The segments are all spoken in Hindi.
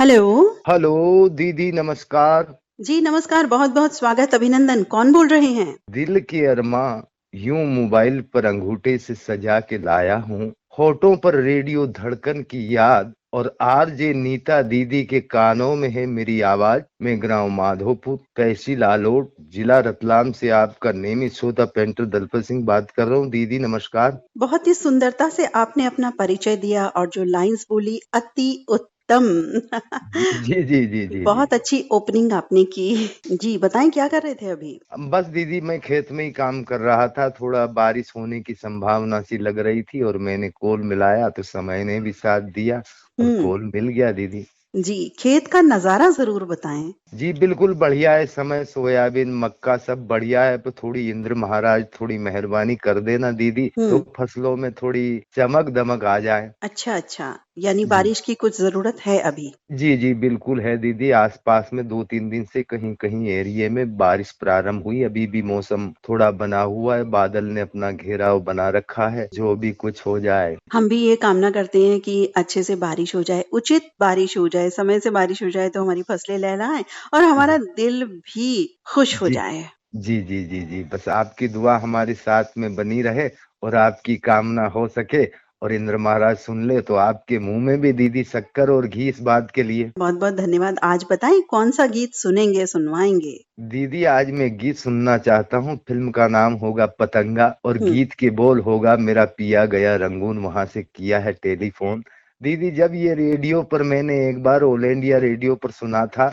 हेलो। हेलो दीदी, नमस्कार। जी नमस्कार, बहुत-बहुत स्वागत, अभिनंदन। कौन बोल रहे हैं? दिल के अरमां यूं मोबाइल पर अंगूठे से सजा के लाया हूँ। होठों पर रेडियो धड़कन की याद और आरजे नीता दीदी के कानों में है मेरी आवाज। मैं ग्राम माधोपुर, तहसील आलोट, जिला रतलाम से आपका नियमित श्रोता पेंटर दलपत सिंह बात कर रहा हूँ। दीदी नमस्कार। बहुत ही सुंदरता से आपने अपना परिचय दिया और जो लाइन्स बोली अति उत्तम। जी जी जी जी जी जी। बहुत अच्छी ओपनिंग आपने की। जी बताएं क्या कर रहे थे अभी? बस दीदी, मैं खेत में ही काम कर रहा था। थोड़ा बारिश होने की संभावना सी लग रही थी और मैंने कॉल मिलाया तो समय ने भी साथ दिया और हुँ, कॉल मिल गया दीदी। जी, खेत का नज़ारा ज़रूर बताएं। जी बिल्कुल बढ़िया है। समय सोयाबीन, मक्का सब बढ़िया है। पर थोड़ी इंद्र महाराज थोड़ी मेहरबानी कर देना दीदी, तो हुँ, फसलों में थोड़ी चमक दमक आ जाए। अच्छा, यानी जी बारिश की कुछ ज़रूरत है अभी। जी जी बिल्कुल है दीदी। आसपास में 2-3 दिन से कहीं कहीं एरिया में बारिश प्रारंभ हुई। अभी भी मौसम थोड़ा बना हुआ है, बादल ने अपना घेराव बना रखा है। जो भी कुछ हो जाए। हम भी ये कामना करते हैं कि अच्छे से बारिश हो जाए, उचित बारिश हो जाए, समय से बारिश हो जाए तो हमारी फसलें लहलहाएँ और हमारा दिल भी खुश हो जी जाए। जी जी जी जी। बस आपकी दुआ हमारे साथ में बनी रहे और आपकी कामना हो सके और इंद्र महाराज सुन ले तो आपके मुंह में भी दीदी शक्कर और घी इस बात के लिए। बहुत-बहुत धन्यवाद। आज बताएँ कौन-सा गीत सुनेंगे, सुनवाएँगे? दीदी आज मैं गीत सुनना चाहता हूँ। फिल्म का नाम होगा पतंगा और हुँ, गीत के बोल होगा मेरा पिया गया रंगून वहां से किया है टेलीफोन। दीदी जब ये रेडियो पर मैंने एक बार ऑल इंडिया रेडियो पर सुना था,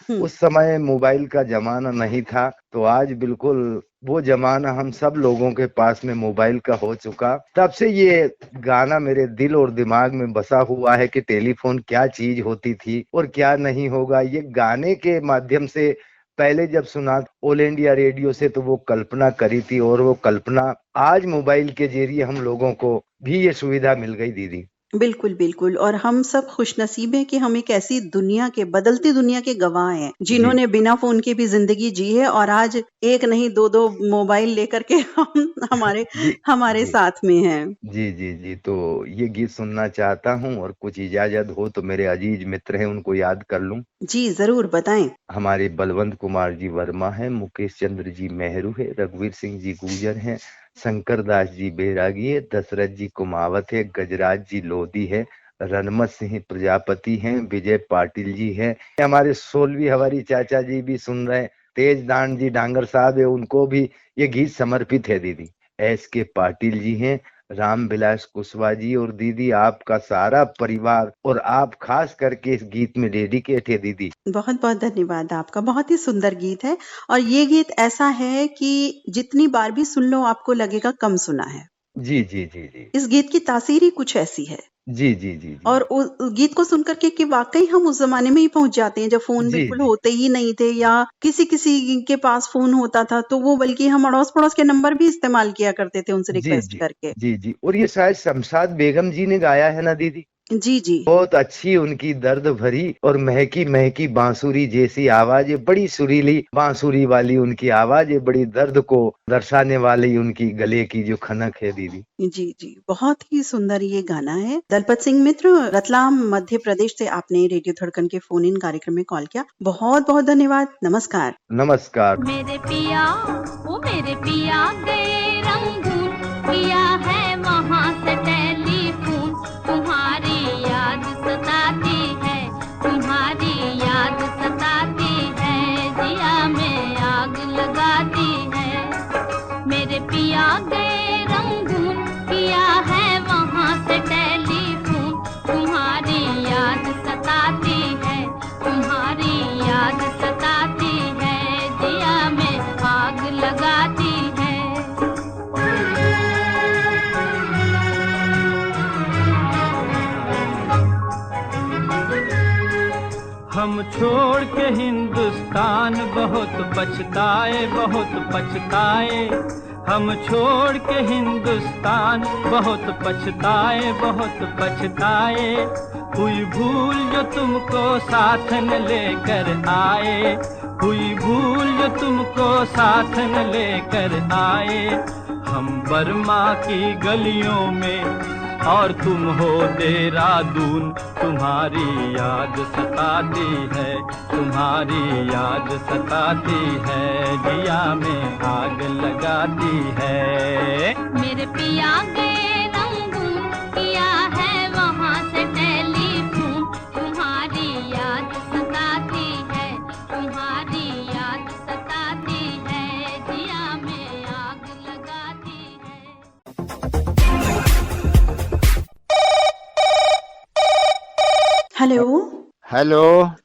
हुँ, उस समय मोबाइल का जमाना नहीं था। तो आज बिल्कुल वो जमाना हम सब लोगों के पास में मोबाइल का हो चुका। तब से ये गाना मेरे दिल और दिमाग में बसा हुआ है कि टेलीफोन क्या चीज होती थी और क्या नहीं होगा। ये गाने के माध्यम से पहले जब सुना ऑल इंडिया रेडियो से तो वो कल्पना करी थी और वो कल्पना आज मोबाइल के जरिए हम लोगों को भी ये सुविधा मिल गई दीदी। बिल्कुल और हम सब खुशनसीब हैं कि हम एक ऐसी दुनिया के बदलती दुनिया के गवाह हैं, जी जिन्होंने बिना फ़ोन के भी ज़िंदगी जी है और आज एक नहीं 2-2 मोबाइल लेकर के हम हमारे जी हमारे जी साथ में हैं। जी जी जी। तो ये गीत सुनना चाहता हूँ और कुछ इजाजत हो तो मेरे अजीज मित्र हैं उनको याद कर लूं। जी, ज़रूर बताएँ। हमारे बलवंत कुमार जी वर्मा हैं, मुकेश चंद्र जी मेहरू है, रघुवीर सिंह जी गुर्जर हैं, शंकर दास जी बैरागी है, दशरथ जी कुमावत है, गजराज जी लोधी है, रनमत सिंह प्रजापति हैं, विजय पाटिल जी हैं। हमारे सोलवी हमारी चाचा जी भी सुन रहे हैं, तेज दान जी डांगर साहब है, उनको भी ये गीत समर्पित है दीदी। एस के पाटिल जी हैं, राम विलास कुशवाहा जी और दीदी आपका सारा परिवार और आप खास करके इस गीत में डेडिकेट है दीदी। बहुत-बहुत धन्यवाद आपका। बहुत ही सुंदर गीत है और ये गीत ऐसा है कि जितनी बार भी सुन लो आपको लगेगा कम सुना है। जी जी जी जी इस गीत की तासीर ही कुछ ऐसी है जी जी जी जी और उ गीत को सुन कर के कि वाक़ई हम उस ज़माने में ही पहुँच जाते हैं जब फ़ोन जी बिल्कुल जी होते ही नहीं थे या किसी-किसी के पास फ़ोन होता था तो वो बल्कि हम अड़ोस-पड़ोस के नंबर भी इस्तेमाल किया करते थे उनसे जी रिक्वेस्ट जी करके। जी जी। और ये शायद शमशाद बेगम जी ने गाया है ना दीदी। जी। बहुत अच्छी उनकी दर्द भरी और महकी महकी बांसुरी जैसी आवाज है। बड़ी सुरीली बांसुरी वाली उनकी आवाज है। बड़ी दर्द को दर्शाने वाली उनकी गले की जो खनक है दीदी। जी। बहुत ही सुंदर ये गाना है। दलपत सिंह मित्र, रतलाम मध्य प्रदेश से आपने रेडियो धड़कन के फ़ोन इन कार्यक्रम में कॉल किया। बहुत-बहुत धन्यवाद। नमस्कार। नमस्कार। मेरे पिया, वो मेरे पिया गए रंगून, किया है वहाँ से टेलीफोन। तुम्हारी याद सताती है, तुम्हारी याद सताती है, जिया में आग लगाती है। मेरे पिया गए रंगून, किया है वहाँ से टेलीफोन। तुम्हारी याद सताती है, तुम्हारी याद सताती है, जिया में आग लगाती है। हम छोड़ के हिंदुस्तान बहुत पछताए, बहुत पछताए। हम छोड़ के हिंदुस्तान बहुत पछताए, बहुत पछताए। हुई भूल जो तुमको साथ न लेकर आए, हुई भूल जो तुमको साथ न लेकर आए। हम बर्मा की गलियों में, और तुम हो देहरादून। तुम्हारी याद सताती है, तुम्हारी याद सताती है, जिया में आग लगाती है। मेरे पिया गए रंगून, किया है वहाँ से टेलीफोन। तुम्हारी याद सताती है, तुम्हारी याद सताती है, जिया में आग लगाती है। हेलो। हेलो,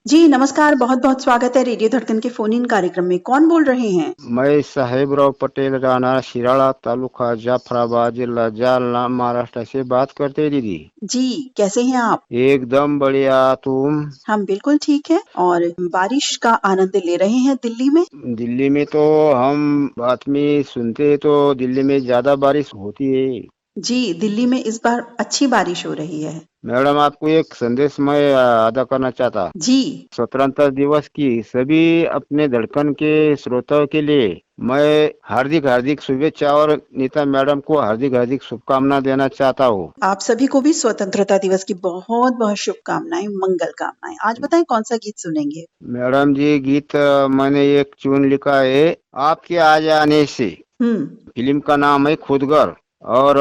जी नमस्कार, बहुत बहुत स्वागत है रेडियो धड़कन के फोन इन कार्यक्रम में। कौन बोल रहे हैं? मैं साहेबराव पटेल, राणा शिराड़ा, तालुका जाफराबाद, जिला जालना, महाराष्ट्र से बात करते हैं दीदी। जी कैसे हैं आप? एकदम बढ़िया। तुम? हम बिल्कुल ठीक है। और बारिश का आनंद ले रहे हैं दिल्ली में। दिल्ली में तो हम बात में सुनते हैं तो दिल्ली में ज्यादा बारिश होती है। जी दिल्ली में इस बार अच्छी बारिश हो रही है। मैडम, आपको एक संदेश मैं अदा करना चाहता। जी स्वतंत्रता दिवस की सभी अपने धड़कन के श्रोताओं के लिए मैं हार्दिक हार्दिक शुभेच्छा और नीता मैडम को हार्दिक हार्दिक शुभकामना देना चाहता हूँ। आप सभी को भी स्वतंत्रता दिवस की बहुत बहुत शुभकामनाएं, मंगल कामनाएं। आज बताएं कौन सा गीत सुनेंगे? मैडम जी, गीत मैंने एक ट्यून लिखा है, आपके आ जाने से। फिल्म का नाम है खुदगर और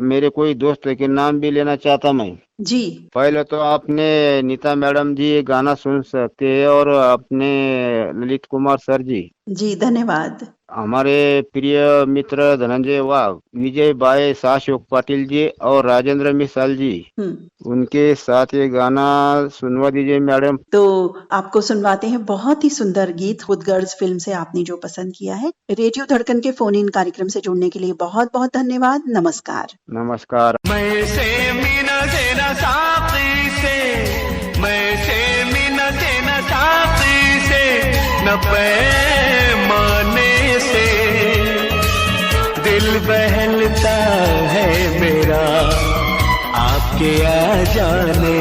मेरे कोई दोस्त के नाम भी लेना चाहता मैं। जी पहले तो आपने नीता मैडम जी ये गाना सुन सकते हैं और अपने ललित कुमार सर जी, जी धन्यवाद। हमारे प्रिय मित्र धनंजय वाघ, विजय बाई, शाहशोक पाटिल जी और राजेंद्र मिसाल जी, उनके साथ ये गाना सुनवा दीजिए मैडम। तो आपको सुनवाते हैं बहुत ही सुंदर गीत खुदगर्ज फिल्म से आपने जो पसंद किया है। रेडियो धड़कन के फोन इन कार्यक्रम से जुड़ने के लिए बहुत बहुत धन्यवाद। नमस्कार। नमस्कार। मैं से मीना देना साथी से, मैं से मीना देना साथी से, न पैमाने से दिल बहलता है मेरा आपके आ जाने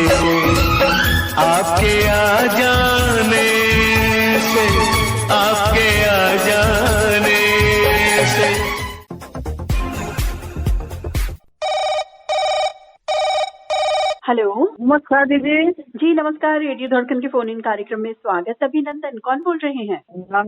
से, आपके आ जाने से, आपके आ जाने से। हेलो। नमस्कार दीदी। जी नमस्कार, रेडियो धड़कन के फोन इन कार्यक्रम में स्वागत। अभिनंदन, कौन बोल रहे हैं?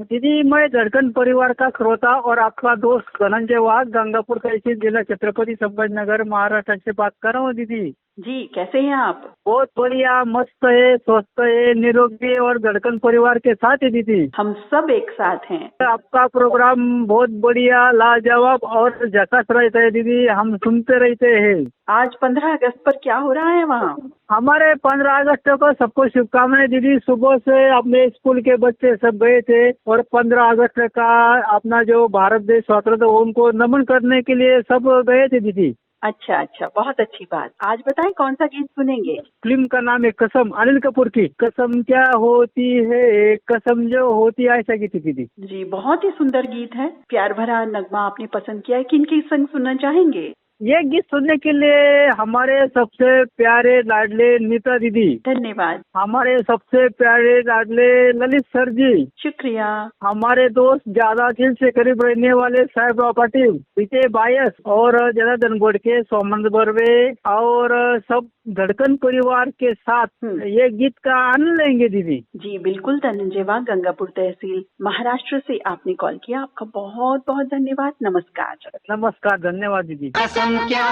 दीदी, मैं धड़कन परिवार का श्रोता और आपका दोस्त धनंजय वाघ, गंगापुर तहसील, जिला छत्रपति संभाजीनगर, महाराष्ट्र से बात कर रहा हूँ दीदी। जी कैसे हैं आप? बहुत बढ़िया, मस्त है, स्वस्थ है, निरोगी है और धड़कन परिवार के साथ है दीदी। हम सब एक साथ हैं। आपका प्रोग्राम बहुत बढ़िया, लाजवाब और झकास रहता है दीदी, हम सुनते रहते हैं। आज 15 अगस्त पर क्या हो रहा है वहाँ? हमारे 15 अगस्त को सबको शुभकामनाएं दीदी। सुबह से अपने स्कूल के बच्चे सब गए थे और 15 अगस्त का अपना जो भारत देश स्वतंत्र उनको नमन करने के लिए सब गए थे दीदी। अच्छा अच्छा, बहुत अच्छी बात। आज बताएं कौन सा गीत सुनेंगे? फिल्म का नाम है कसम, अनिल कपूर की। कसम क्या होती है, कसम जो होती है, ऐसा गीत है दीदी। जी बहुत ही सुंदर गीत है, प्यार भरा नगमा आपने पसंद किया है। किन की संग सुनना चाहेंगे? ये गीत सुनने के लिए हमारे सबसे प्यारे लाडले नीता दीदी। धन्यवाद। हमारे सबसे प्यारे लाडले ललित सर जी। शुक्रिया। हमारे दोस्त ज्यादा दिल से करीब रहने वाले साहेबराव पाटिल, विजय बायस और जनार्दन गोडके, सोमन बर्वे और सब धड़कन परिवार के साथ ये गीत का आनंद लेंगे दीदी। जी बिल्कुल। धनंजय वाघ, गंगापुर तहसील, महाराष्ट्र से आपने कॉल किया, आपका बहुत बहुत धन्यवाद। नमस्कार। नमस्कार, धन्यवाद दीदी। कसम क्या,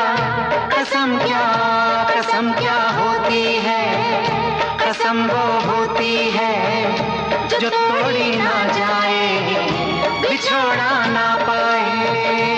कसम क्या, कसम क्या होती है, कसम वो होती है जो तोड़ी ना जाए, बिछोड़ा ना पाए।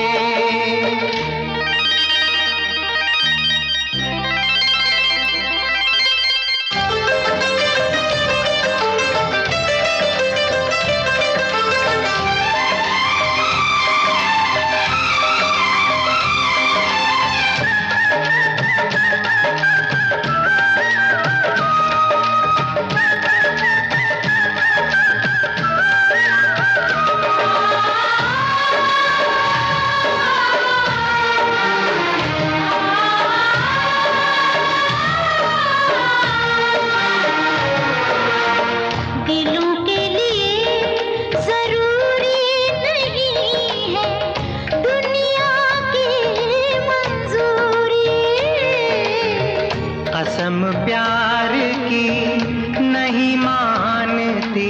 कसम प्यार की नहीं मानती,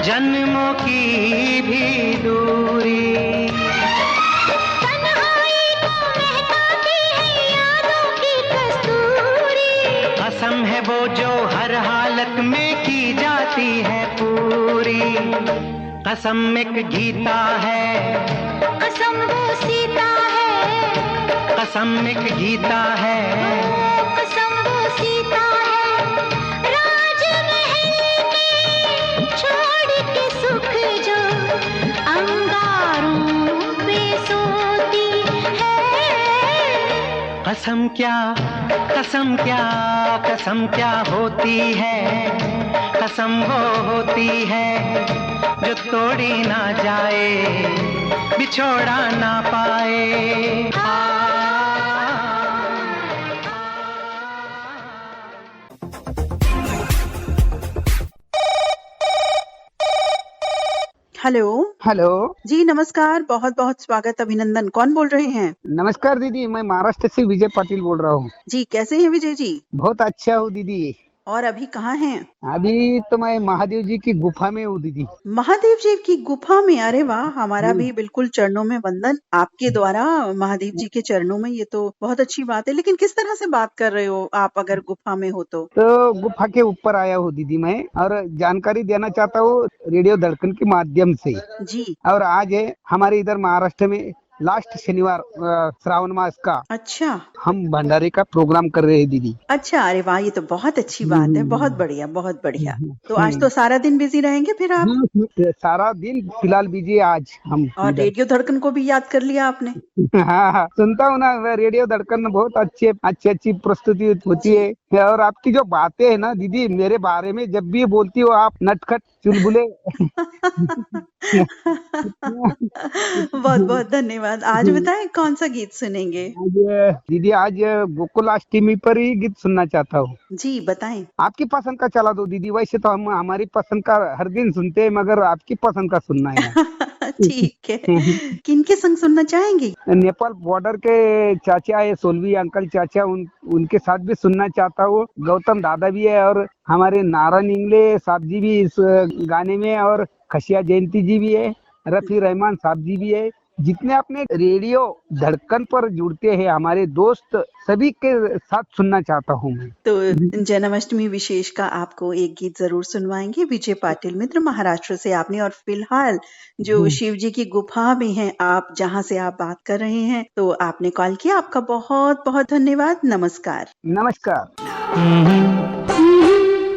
जन्मों की भी दूरी। तन्हाई को महकाती है यादों की कस्तूरी। कसम है वो जो हर हालत में की जाती है पूरी। कसम एक गीता है, कसम वो सीता है। कसम एक गीता है, कसम वो सीता है। राजमहल में छोड़ के सुख जो अंगारों पे सोती है। कसम क्या कसम क्या कसम क्या होती है। कसम वो होती है जो तोड़ी ना जाए, बिछोड़ा ना पाए। हेलो। हेलो जी नमस्कार, बहुत बहुत स्वागत, अभिनंदन। कौन बोल रहे हैं? नमस्कार दीदी, मैं महाराष्ट्र से विजय पाटिल बोल रहा हूँ। जी कैसे हैं विजय जी? बहुत अच्छा हूँ दीदी। और अभी कहाँ हैं? अभी तो मैं महादेव जी की गुफा में हूँ दीदी। महादेव जी की गुफा में? अरे वाह, हमारा भी बिल्कुल चरणों में वंदन आपके द्वारा महादेव जी के चरणों में। ये तो बहुत अच्छी बात है, लेकिन किस तरह से बात कर रहे हो आप अगर गुफा में हो तो? गुफा के ऊपर आया हूँ दीदी मैं, और जानकारी देना चाहता हूँ रेडियो धड़कन के माध्यम से। जी। और आज है हमारे इधर महाराष्ट्र में लास्ट शनिवार श्रावण मास का। अच्छा। हम भंडारे का प्रोग्राम कर रहे हैं दीदी। अच्छा, अरे वाह, ये तो बहुत अच्छी बात है। बहुत बढ़िया, बहुत बढ़िया। तो आज तो सारा दिन बिजी रहेंगे फिर आप? सारा दिन फिलहाल बिजी है आज हम। और रेडियो धड़कन को भी याद कर लिया आपने? हाँ, सुनता हूँ ना रेडियो धड़कन, बहुत अच्छी प्रस्तुति होती है। और आपकी जो बातें है ना दीदी, मेरे बारे में जब भी बोलती हो आप, नटखट चुलबुले। बहुत बहुत धन्यवाद। आज बताएं कौन सा गीत सुनेंगे? दीदी आज गोकुलाष्टमी पर ही गीत सुनना चाहता हूँ। जी बताएं। आपकी पसंद का चला दो दीदी। वैसे तो हम हमारी पसंद का हर दिन सुनते हैं, मगर आपकी पसंद का सुनना है। ठीक है, किनके संग सुनना चाहेंगी? नेपाल बॉर्डर के चाचा है, सोलवी अंकल चाचा, उनके साथ भी सुनना चाहता हूँ। गौतम दादा भी है, और हमारे नारायण इंगले साहब जी भी इस गाने में, और खशिया जयंती जी भी है, रफी रहमान साहब जी भी है। जितने अपने रेडियो धड़कन पर जुड़ते हैं हमारे दोस्त, सभी के साथ सुनना चाहता हूँ मैं। तो जन्माष्टमी विशेष का आपको एक गीत जरूर सुनवाएंगे। विजय पाटिल मित्र महाराष्ट्र से आपने, और फिलहाल जो शिव जी की गुफा में हैं आप, जहाँ से आप बात कर रहे हैं, तो आपने कॉल किया, आपका बहुत बहुत धन्यवाद। नमस्कार। नमस्कार।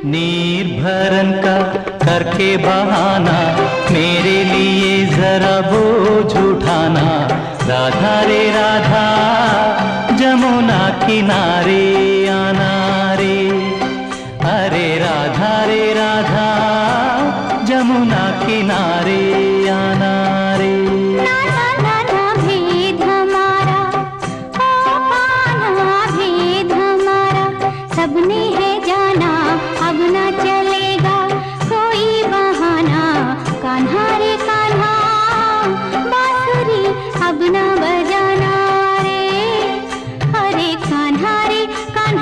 निर्भरन का करके बहाना, मेरे लिए जरा बोझ उठाना। राधा रे राधा, जमुना किनारे आना रे। अरे राधा रे राधा, जमुना किनारे आना रे। भेद हमारा, ओ कान्हा भेद हमारा, सबने है जाना, अब न चलेगा कोई बहाना। कान्हा रे कान्हा, बांसुरी अब न बजाना रे। अरे कान्हा रे कान्हा,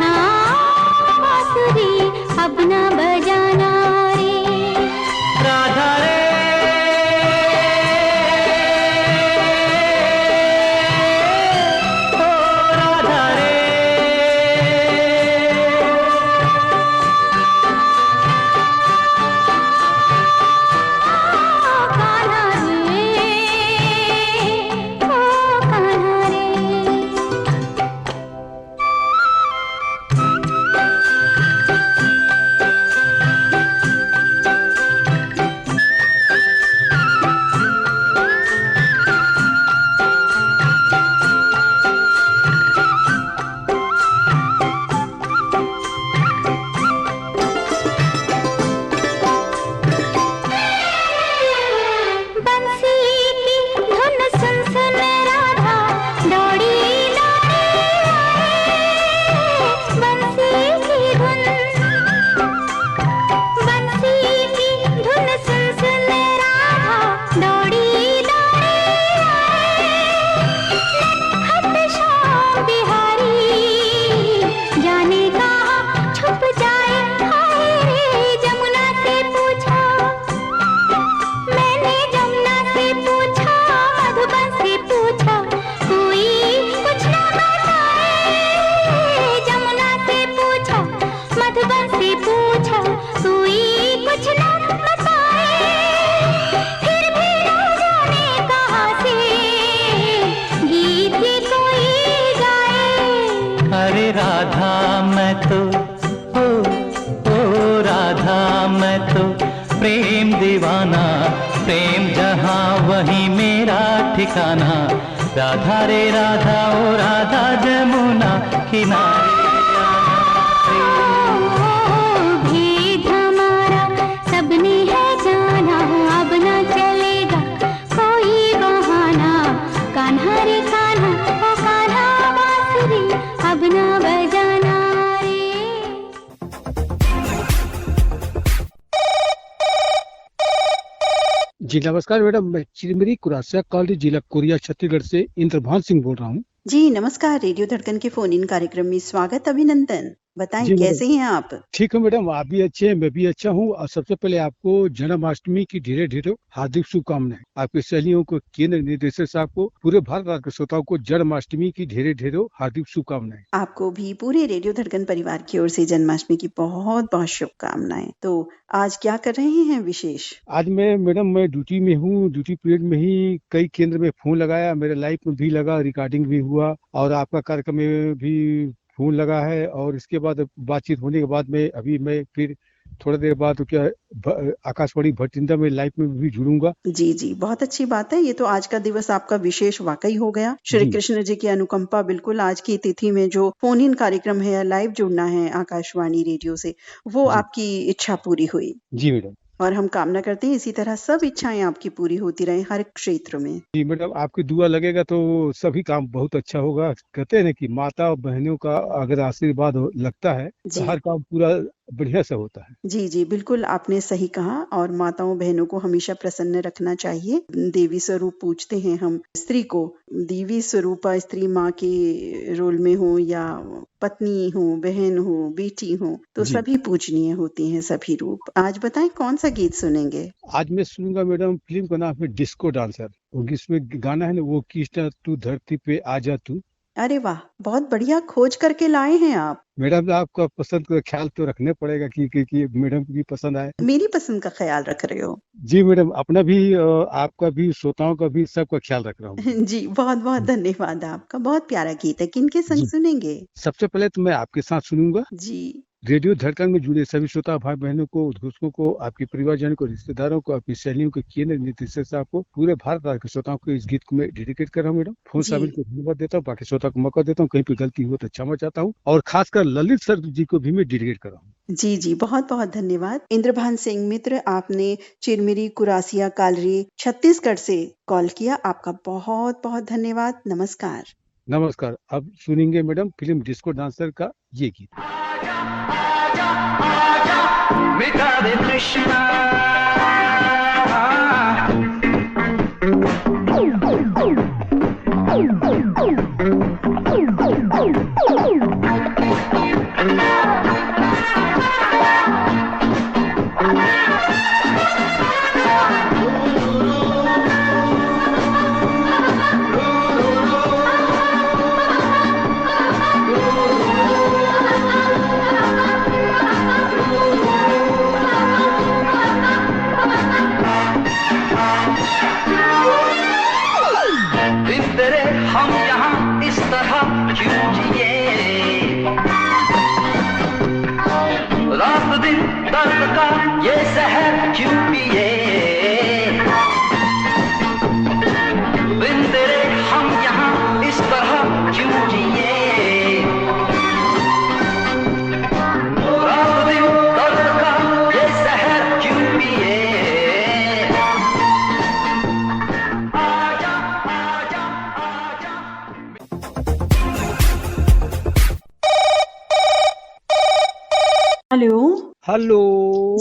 कान्हा, राधा रे राधा ओ राधा जमुना किनारे। भेद हमारा सबने है जाना, अब न चलेगा कोई बहाना। कान्हा रे कान्हा ओ कान्हा बांसुरी अब न बजाना रे। जी नमस्कार मैडम, मैं चिरमिरी कुरासिया कॉलोनी, जिला कोरिया, छत्तीसगढ़ से इंद्रभान सिंह बोल रहा हूँ। जी नमस्कार, रेडियो धड़कन के फोन इन कार्यक्रम में स्वागत, अभिनंदन। बताएं जी कैसे मैडम, हैं आप? ठीक है मैडम, आप भी अच्छे हैं, मैं भी अच्छा हूँ। और सबसे पहले आपको जन्माष्टमी की ढेरों ढेरों हार्दिक शुभकामनाएं। आपके सहेलियों को, केंद्र निदेशक साहब को, पूरे भारत के श्रोताओं को जन्माष्टमी की ढेरों ढेरों हार्दिक शुभकामनाएं। आपको भी पूरे रेडियो धड़कन परिवार की ओर से जन्माष्टमी की बहुत बहुत शुभकामनाएं। तो आज क्या कर रहे हैं विशेष? आज मैं ड्यूटी में हूँ, ड्यूटी पीरियड में ही कई केंद्र में फोन लगाया, मेरे लाइफ में भी लगा, रिकॉर्डिंग भी हुआ और आपका कार्यक्रम में भी फोन लगा है। और इसके बाद बातचीत होने के बाद मैं फिर थोड़ा देर बाद आकाशवाणी भटिंडा में लाइव में भी जुड़ूंगा। जी जी, बहुत अच्छी बात है। ये तो आज का दिवस आपका विशेष वाकई हो गया। श्री कृष्ण जी की अनुकंपा बिल्कुल आज की तिथि में जो फोन इन कार्यक्रम है, लाइव जुड़ना है आकाशवाणी रेडियो से, वो आपकी इच्छा पूरी हुई। जी मैडम, और हम कामना करते हैं इसी तरह सब इच्छाएं आपकी पूरी होती रहे हर क्षेत्र में। जी मैडम, आपकी दुआ लगेगा तो सभी काम बहुत अच्छा होगा। कहते हैं ना कि माता और बहनों का अगर आशीर्वाद लगता है तो हर काम पूरा बढ़िया से होता है। जी जी, बिल्कुल आपने सही कहा। और माताओं बहनों को हमेशा प्रसन्न रखना चाहिए। देवी स्वरूप पूजते हैं हम स्त्री को, देवी स्वरूपा स्त्री माँ के रोल में हो या पत्नी हो, बहन हो, बेटी हो, तो सभी पूजनीय होती हैं सभी रूप। आज बताएं कौन सा गीत सुनेंगे? आज मैं सुनूंगा मैडम, फिल्म का नाम है डिस्को डांसर। वो जिसमें गाना है ना, वो किस्टा तू धरती पे आजा तू। अरे वाह, बहुत बढ़िया खोज करके लाए हैं आप। मैडम, आपका पसंद का ख्याल तो रखने पड़ेगा कि मैडम को भी पसंद आए। मेरी पसंद का ख्याल रख रहे हो? जी मैडम, अपना भी, आपका भी, श्रोताओं का भी, सबका ख्याल रख रहा हूँ। जी बहुत बहुत धन्यवाद आपका। बहुत प्यारा गीत है, किनके संग सुनेंगे? सबसे पहले तो मैं आपके साथ सुनूंगा। जी। रेडियो धड़कन में जुड़े सभी श्रोता भाई बहनों को, दोस्तों को, आपके परिवारजनों को, रिश्तेदारों को, आपकी सहेलियों को, केंद्र निदेशक साहब को, पूरे भारत के श्रोताओं को इस गीत को मैं डेडिकेट कर रहा हूँ मैडम। फोन शामिल को धन्यवाद देता हूँ, बाकी श्रोता को मौका देता हूँ, कहीं पे गलती हो तो क्षमा चाहता हूँ। और खासकर ललित सर जी को भी मैं डेडिकेट कर रहा हूँ। जी जी, बहुत बहुत धन्यवाद। इंद्रभान सिंह मित्र, आपने चिरमिरी कुरासिया कालरी छत्तीसगढ़ से कॉल किया, आपका बहुत बहुत धन्यवाद। नमस्कार। नमस्कार। अब सुनेंगे मैडम फिल्म डिस्को डांसर का ये गीत। मिटा दे तृष्णा, रात दिन दर्द का ये जहर क्यों पिए, बिन तेरे हम यहाँ इस तरह क्यों जिए। रात दिन दर्द का ये जहर क्यों पिए। आजा आजा आजा। हेलो हेलो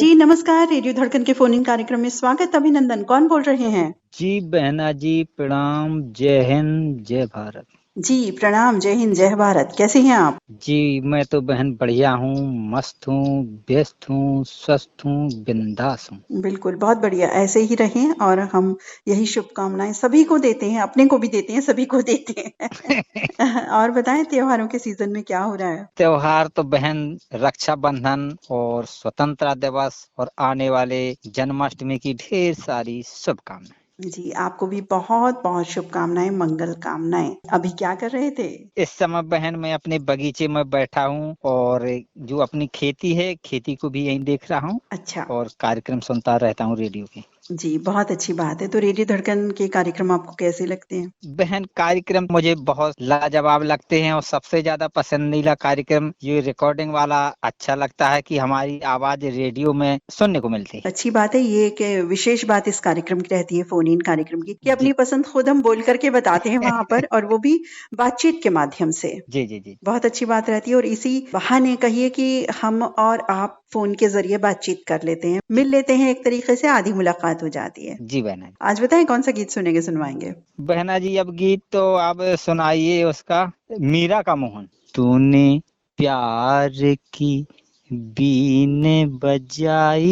जी, नमस्कार। रेडियो धड़कन के फोन इन कार्यक्रम में स्वागत, अभिनंदन। कौन बोल रहे हैं? जी बहना जी, प्रणाम, जय हिंद, जय भारत। जी प्रणाम, जय हिंद, जय भारत। कैसे हैं आप? जी मैं तो बहन बढ़िया हूँ, मस्त हूँ, व्यस्त हूँ, स्वस्थ हूँ, बिंदास हूँ। बिल्कुल, बहुत बढ़िया, ऐसे ही रहें। और हम यही शुभकामनाएं सभी को देते हैं, अपने को भी देते हैं, सभी को देते हैं। और बताएं त्योहारों के सीजन में क्या हो रहा है? त्योहार तो बहन रक्षाबंधन और स्वतंत्रता दिवस और आने वाले जन्माष्टमी की ढेर सारी शुभकामनाएं। जी, आपको भी बहुत बहुत शुभकामनाएं, मंगल कामनाएं। अभी क्या कर रहे थे? इस समय बहन मैं अपने बगीचे में बैठा हूँ और जो अपनी खेती है, खेती को भी यहीं देख रहा हूँ। अच्छा। और कार्यक्रम सुनता रहता हूँ रेडियो के। जी, बहुत अच्छी बात है। तो रेडियो धड़कन के कार्यक्रम आपको कैसे लगते हैं? बहन, कार्यक्रम मुझे बहुत लाजवाब लगते हैं और सबसे ज्यादा पसंदीदा कार्यक्रम ये रिकॉर्डिंग वाला अच्छा लगता है कि हमारी आवाज रेडियो में सुनने को मिलती है। अच्छी बात है। ये एक विशेष बात इस कार्यक्रम की रहती है, फोन इन कार्यक्रम की, कि अपनी पसंद खुद हम बोल करके बताते हैं वहाँ पर, और वो भी बातचीत के माध्यम से। जी जी जी, बहुत अच्छी बात रहती है। और इसी बहाने कहिए कि हम और आप फोन के जरिए बातचीत कर लेते हैं, मिल लेते हैं, एक तरीके से आधी मुलाकात हो जाती है। जी बहना जी। आज बताएं कौन सा गीत सुनवाएंगे? बहना जी, अब गीत तो आप सुनाइए उसका, मीरा का मोहन। तूने प्यार की बीन बजाई,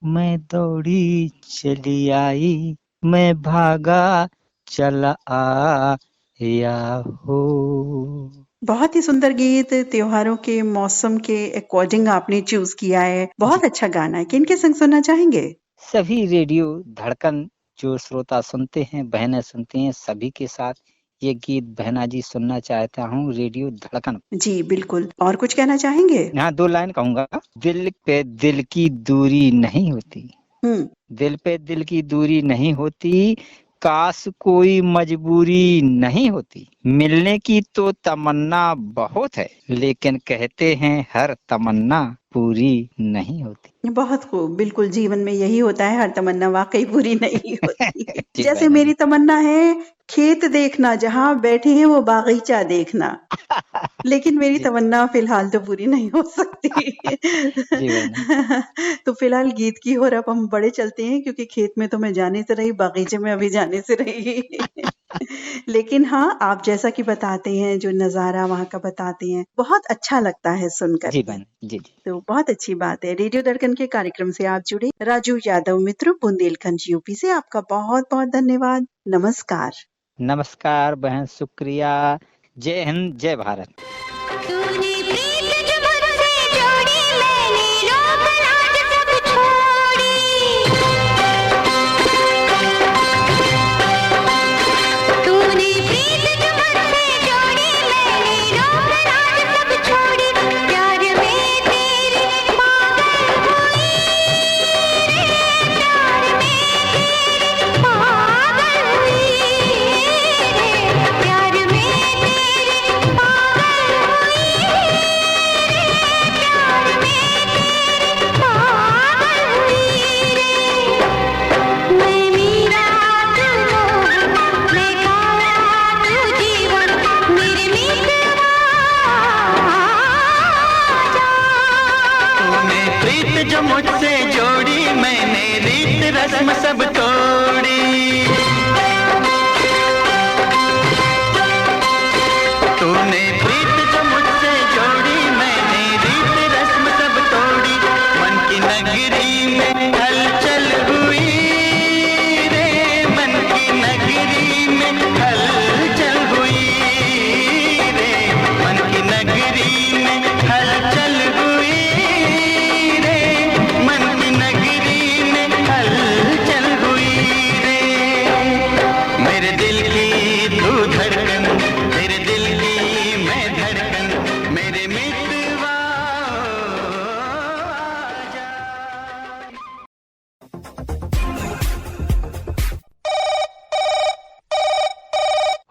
मैं दौड़ी चली आई, मैं भागा चला आया हो। बहुत ही सुंदर गीत, त्योहारों के मौसम के अकॉर्डिंग आपने चूज किया है। बहुत अच्छा गाना है। किनके संग सुनना चाहेंगे? सभी रेडियो धड़कन जो श्रोता सुनते हैं, बहनें सुनती हैं, सभी के साथ ये गीत बहना जी सुनना चाहता हूँ रेडियो धड़कन। जी बिल्कुल। और कुछ कहना चाहेंगे? यहाँ 2 लाइन कहूंगा। दिल पे दिल की दूरी नहीं होती, दिल पे दिल की दूरी नहीं होती, काश कोई मजबूरी नहीं होती, मिलने की तो तमन्ना बहुत है, लेकिन कहते हैं हर तमन्ना पूरी नहीं होती। बहुत खूब। बिल्कुल, जीवन में यही होता है, हर तमन्ना वाकई पूरी नहीं होती। जैसे मेरी तमन्ना है खेत देखना, जहाँ बैठे हैं वो बागीचा देखना, लेकिन मेरी तमन्ना फिलहाल तो पूरी नहीं हो सकती। तो फिलहाल गीत की ओर अब हम बड़े चलते हैं, क्योंकि खेत में तो मैं जाने से रही, बागीचे में अभी जाने से रही। लेकिन हाँ, आप जैसा कि बताते हैं, जो नजारा वहाँ का बताते हैं, बहुत अच्छा लगता है सुनकर। जी बहन, जी जी। तो बहुत अच्छी बात है। रेडियो धड़कन के कार्यक्रम से आप जुड़े राजू यादव मित्र, बुंदेलखंड यूपी से, आपका बहुत बहुत धन्यवाद। नमस्कार। नमस्कार बहन, शुक्रिया। जय हिंद, जय भारत। तूने प्रीत जो मुझसे जोड़ी, मैंने रोक लाज सब छोड़ी। तूने प्रीत जो मुझसे जोड़ी, मैंने रोक लाज सब छोड़ी। प्यार में तेरे पागल हुई रे, प्यार में तेरे पागल हुई रे, प्यार में तेरे पागल हुई रे, प्यार में तेरे पागल हुई रे। मैं मीरा तू मोहन, मैं काया तू जीवन, मेरे मित्रवा जा। तूने प्रीत जो मुझसे जोड़ी, मैंने रीत रस्म सब तोड़ी। तूने प्रीत जो मुझसे जोड़ी, मैंने रीत रस्म सब तोड़ी। मन की नगरी में हलचल हुई रे, मन की नगरी में हलचल हुई रे, मन की नगरी में हलचल हुई रे, मन की नगरी में हलचल हुई रे। मेरे दिल की तू धड़कन, तेरे दिल की मैं धड़कन, मेरे मित्रवा आजा।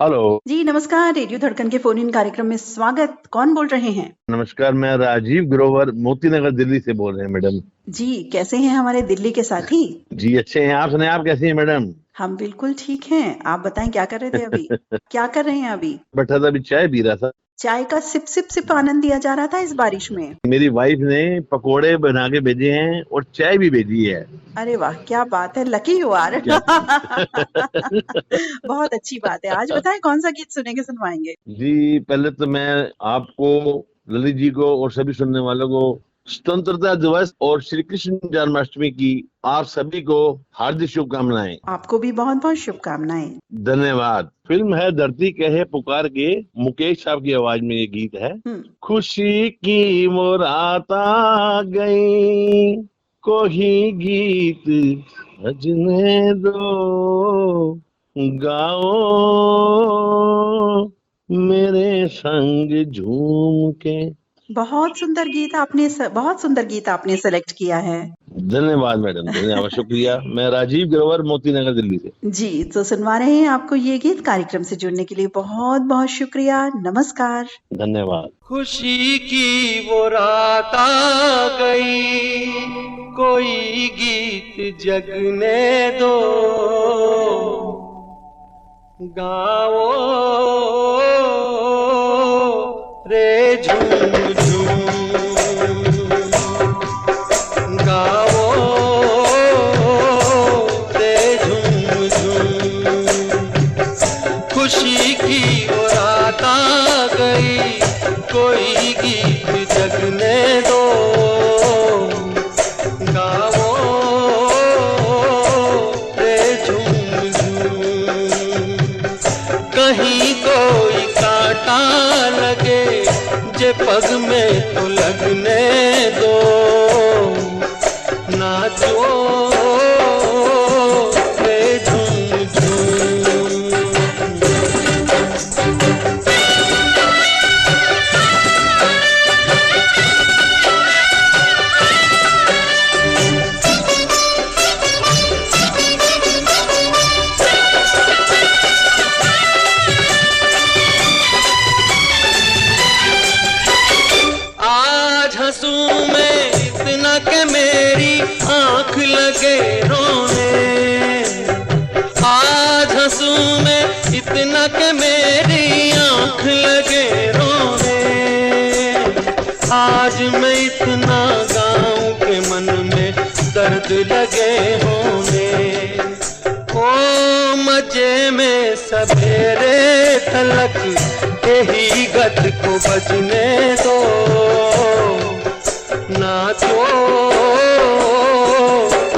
हेलो, जी नमस्कार। रेडियो धड़कन के फोन इन कार्यक्रम में स्वागत। कौन बोल रहे हैं? नमस्कार, मैं राजीव ग्रोवर मोतीनगर दिल्ली से बोल रहे हैं मैडम। जी, कैसे हैं हमारे दिल्ली के साथी? जी अच्छे हैं, आप सुनाएं, आप कैसी हैं मैडम? हम बिल्कुल ठीक हैं। आप बताएं क्या कर रहे थे अभी? क्या कर रहे हैं अभी? बैठा था, अभी चाय पी रहा था। चाय का सिप सिप सिप आनंद लिया जा रहा था इस बारिश में। मेरी वाइफ ने पकोड़े बना के भेजे हैं और चाय भी भेजी है। अरे वाह, क्या बात है, लकी यू आर। बहुत अच्छी बात है। आज बताएं कौन सा गीत सुनवाएंगे? जी, पहले तो मैं आपको, ललित जी को और सभी सुनने वालों को स्वतंत्रता दिवस और श्री कृष्ण जन्माष्टमी की आप सभी को हार्दिक शुभकामनाएं। आपको भी बहुत बहुत शुभकामनाएं। धन्यवाद। फिल्म है धरती कहे पुकार के, मुकेश साहब की आवाज में ये गीत है। खुशी की वो रात आ गई, कोई गीत बजने दो, गाओ मेरे संग झूम के। बहुत सुंदर गीत आपने सेलेक्ट किया है। धन्यवाद मैडम, धन्यवाद, शुक्रिया। मैं राजीव ग्रोवर, मोती नगर, दिल्ली से। जी, तो सुनवा रहे हैं आपको ये गीत। कार्यक्रम से जुड़ने के लिए बहुत बहुत शुक्रिया। नमस्कार। धन्यवाद। खुशी की वो रात आ गई, कोई गीत जगने दो, गाओ रे झूम झूम, गाओ रे झूम झूम। खुशी की वो रात आ गई, कोई गीत जगने दो, गाओ रे झूम झूम। कहीं कोई कांटा लगे, जे पग में तो लगने दो, नाचो रे झूम झूम। आज हंसूं मैं इतना कि मेरी आंख लगे रोने, आज हंसूं मैं इतना कि मेरी आंख लगे रोने, आज मैं इतना गाऊं के मन में दर्द लगे होने। ओ मजे में सवेरे तलक यही गत को बजने दो, नाचो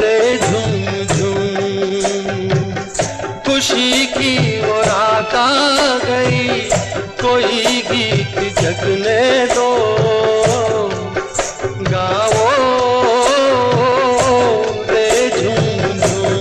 रे झूम झूम। खुशी की वो रात आ गई, कोई गीत जगने दो, गाओ रे झूम झूम।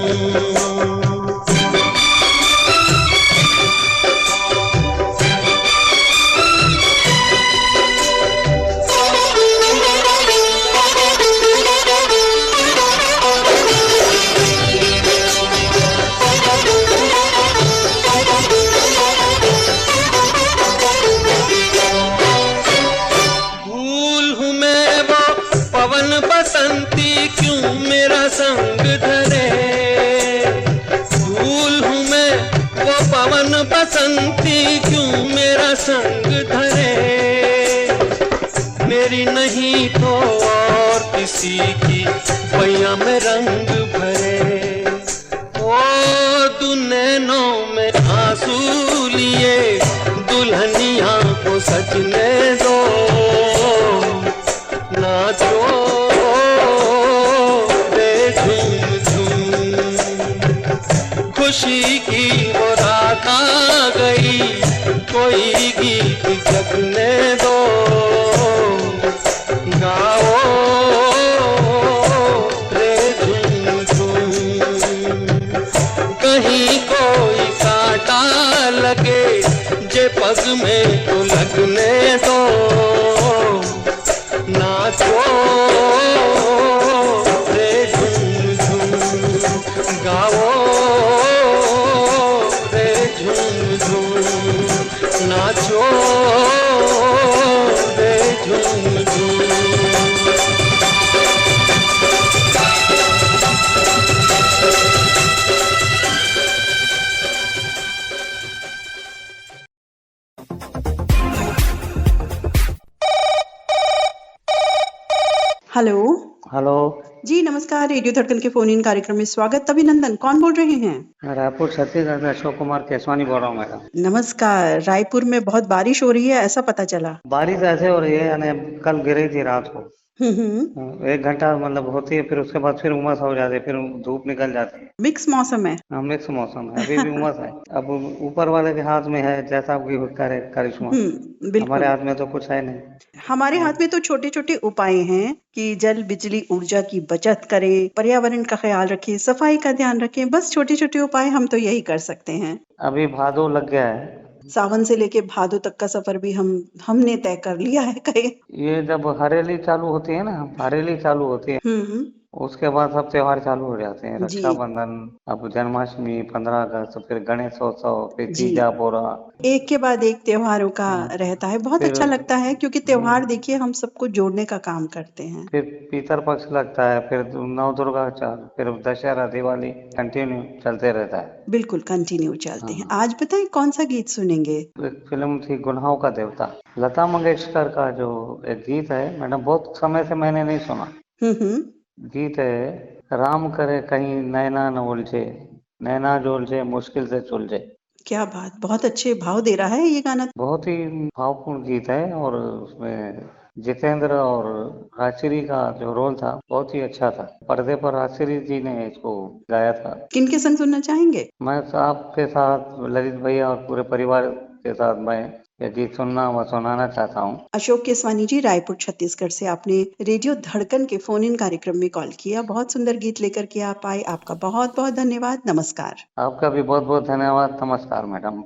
भूल हूँ मैं वो पवन बसंती, क्यों मेरा संग धरे, भूल हूँ मैं वो पवन बसंती, क्यों मेरा संग धरे, मेरी नहीं तो और किसी की पैया में रंग भरे। ओ दुनैनों में आंसू लिए, दुल्हनिया को सजने दो, नाचो रे झूम झूम। खुशी की वो रात आ गई, कोई गीत जगने दो, गाओ रे झूम झूम। कहीं कोई कांटा लगे, जे पग में तो लगने दो, नाचो रे झूम झूम, गाओ रे झूम झूम, नाचो रे झूम झूम। हेलो। हेलो जी नमस्कार, रेडियो धड़कन के फोन इन कार्यक्रम में स्वागत। अभिनंदन, कौन बोल रहे हैं? रायपुर छत्तीसगढ़ से अशोक कुमार केसवानी बोल रहा हूँ मैडम। नमस्कार। रायपुर में बहुत बारिश हो रही है, ऐसा पता चला। बारिश ऐसे हो रही है, यानी कल गिरी थी रात को, 1 घंटा मतलब होती है, फिर उसके बाद फिर उमस हो जाती है, फिर धूप निकल जाती है। मिक्स मौसम है। हाँ मिक्स मौसम है, अभी भी उमस है। अब ऊपर वाले के हाथ में है, जैसा कोई करे करिश्मा, हमारे हाथ में तो कुछ है नहीं। हमारे हाथ में तो छोटे छोटे उपाय हैं कि जल बिजली ऊर्जा की बचत करें, पर्यावरण का ख्याल रखें, सफाई का ध्यान रखें। बस छोटे छोटे उपाय हम तो यही कर सकते हैं। अभी भादो लग गया है, सावन से लेके भादो तक का सफर भी हमने तय कर लिया है। कहे ये जब हरेली चालू होती है ना, हरेली चालू होती है, उसके बाद सब त्योहार चालू हो जाते हैं, जी रक्षाबंधन, अब जन्माष्टमी, 15 अगस्त, फिर गणेशोत्सव, फिर जी तीजा पोरा। एक के बाद एक त्योहारों का रहता है, बहुत फिर अच्छा लगता है क्योंकि त्योहार देखिए हम सबको जोड़ने का काम करते हैं। फिर पितर पक्ष लगता है, फिर नव दुर्गा चार, फिर दशहरा, दिवाली, कंटिन्यू चलते रहता है। बिल्कुल कंटिन्यू चलते हैं। हाँ। आज बताएं कौन सा गीत सुनेंगे? एक फिल्म थी गुनाहों का देवता, लता मंगेशकर का जो एक गीत है मैडम, बहुत समय से मैंने नहीं सुना। गीत है, राम करे कहीं नैना न उलझे, नैना जो उलझे मुश्किल से सुलझे। क्या बात, बहुत अच्छे भाव दे रहा है ये गाना। बहुत ही भावपूर्ण गीत है और उसमें जितेंद्र और राजश्री का जो रोल था बहुत ही अच्छा था। पर्दे पर राजश्री जी ने इसको गाया था। किनके संग सुनना चाहेंगे? मैं आपके साथ, ललित भैया और पूरे परिवार के साथ मैं ये गीत सुनाना चाहता हूँ। अशोक केसवानी जी, रायपुर छत्तीसगढ़ से आपने रेडियो धड़कन के फोन इन कार्यक्रम में कॉल किया। बहुत सुंदर गीत लेकर के आप आए, आपका बहुत बहुत धन्यवाद। नमस्कार। आपका भी बहुत बहुत धन्यवाद। नमस्कार मैडम।